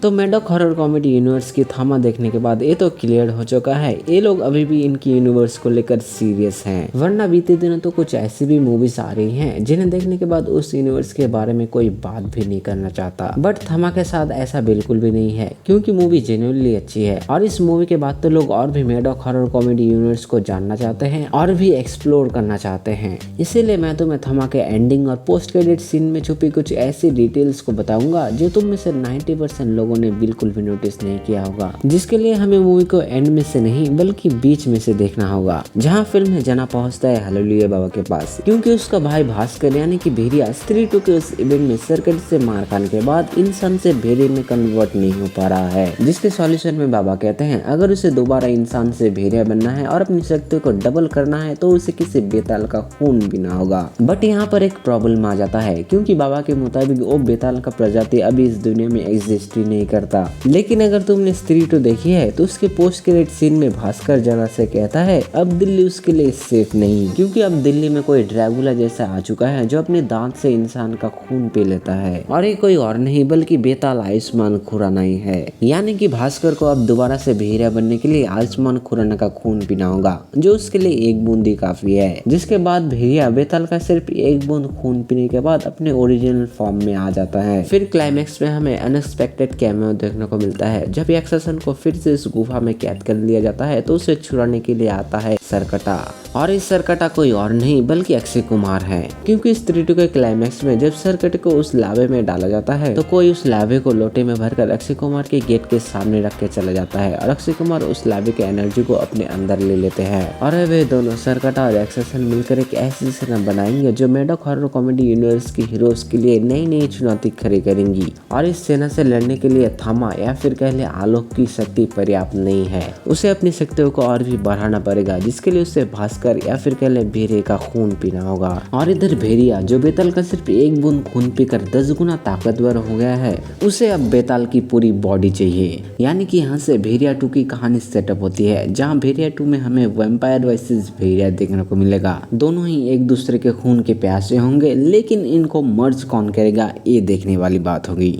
तो Maddock horror comedy universe की थमा देखने के बाद ये तो क्लियर हो चुका है ये लोग अभी भी इनकी यूनिवर्स को लेकर सीरियस हैं, वरना बीते दिनों तो कुछ ऐसी भी मूवीज आ रही हैं जिन्हें देखने के बाद उस यूनिवर्स के बारे में कोई बात भी नहीं करना चाहता। बट थमा के साथ ऐसा बिल्कुल भी नहीं है, क्योंकि मूवी जेन्युइनली अच्छी है और इस मूवी के बाद तो लोग और भी मेडॉक हॉरर कॉमेडी यूनिवर्स को जानना चाहते हैं और भी एक्सप्लोर करना चाहते हैं। इसीलिए मैं तुम्हें थमा के एंडिंग और पोस्ट क्रेडिट सीन में छुपी कुछ ऐसी डिटेल्स को बताऊंगा जो तुम में से 90% लोगों ने बिल्कुल भी नोटिस नहीं किया होगा, जिसके लिए हमें मूवी को एंड में से नहीं बल्कि बीच में से देखना होगा, जहाँ फिल्म में जना पहुंचता है हालेलुया बाबा के पास, क्योंकि उसका भाई भास्कर यानी कि भेड़िया स्त्री 2 के उस इवेंट में सर्किट से मार खाने के बाद इंसान से भेड़िए में कन्वर्ट नहीं हो पा रहा है, जिसके सॉल्यूशन में बाबा कहते हैं अगर उसे दोबारा इंसान से भेड़िया बनना है और अपनी शक्ति को डबल करना है तो उसे किसी बेताल का खून पीना होगा। बट यहाँ पर एक प्रॉब्लम आ जाता है, क्योंकि बाबा के मुताबिक वो बेताल का प्रजाति अभी इस दुनिया में एग्जिस्ट ही नहीं करता। लेकिन अगर तुमने स्त्री 2 देखी है तो उसके पोस्ट क्रेडिट सीन में भास्कर जना से कहता है अब दिल्ली उसके लिए सेफ नहीं, क्योंकि अब दिल्ली में कोई ड्रैगुला जैसा आ चुका है जो अपने दांत से इंसान का खून पी लेता है, और ये कोई और नहीं बल्कि बेताल आयुष्मान खुराना ही है। यानी कि भास्कर को अब दोबारा से भेड़िया बनने के लिए आयुष्मान खुराना का खून पीना होगा, जो उसके लिए एक बूंद ही काफी है। जिसके बाद भेड़िया बेताल का सिर्फ एक बूंद खून पीने के बाद अपने ओरिजिनल फॉर्म में आ जाता है। फिर क्लाइमेक्स में हमें अनएक्सपेक्टेड कैमियो देखने को मिलता है। जब एक्सेसन को फिर से इस गुफा में कैद कर लिया जाता है तो उसे छुड़ाने के लिए आता है सरकटा, और इस सरकटा कोई और नहीं बल्कि अक्षय कुमार है, क्योंकि स्त्री 2 के क्लाइमेक्स में जब सरकटे को उस लावे में डाला जाता है तो कोई उस लावे को लोटे में भरकर अक्षय कुमार के गेट के सामने रख के चला जाता है और अक्षय कुमार उस लावे के एनर्जी को अपने अंदर ले लेते हैं, और वे दोनों सरकटा और एक्सेसन मिलकर एक ऐसी सेना बनाएंगे जो मेडॉक हॉरर कॉमेडी यूनिवर्स की हीरोज के लिए नई नई चुनौती खड़ी करेंगी। और इस सेना से लड़ने के लिए थमा या फिर कह ले आलोक की शक्ति पर्याप्त नहीं है, उसे अपनी शक्तियों को और भी बढ़ाना पड़ेगा, जिसके लिए उसे भास्कर या फिर कह ले भेड़िए का खून पीना होगा। और इधर भेड़िया जो बेताल का सिर्फ एक बूंद खून पीकर 10 गुना ताकतवर हो गया है, उसे अब बेताल की पूरी बॉडी चाहिए। यानी कि यहाँ से भेड़िया 2 की कहानी सेटअप होती है, जहाँ भेड़िया 2 में हमें वैम्पायर वर्सेस भेड़िया देखने को मिलेगा। दोनों ही एक दूसरे के खून के प्यासे होंगे, लेकिन इनको मर्ज कौन करेगा ये देखने वाली बात होगी।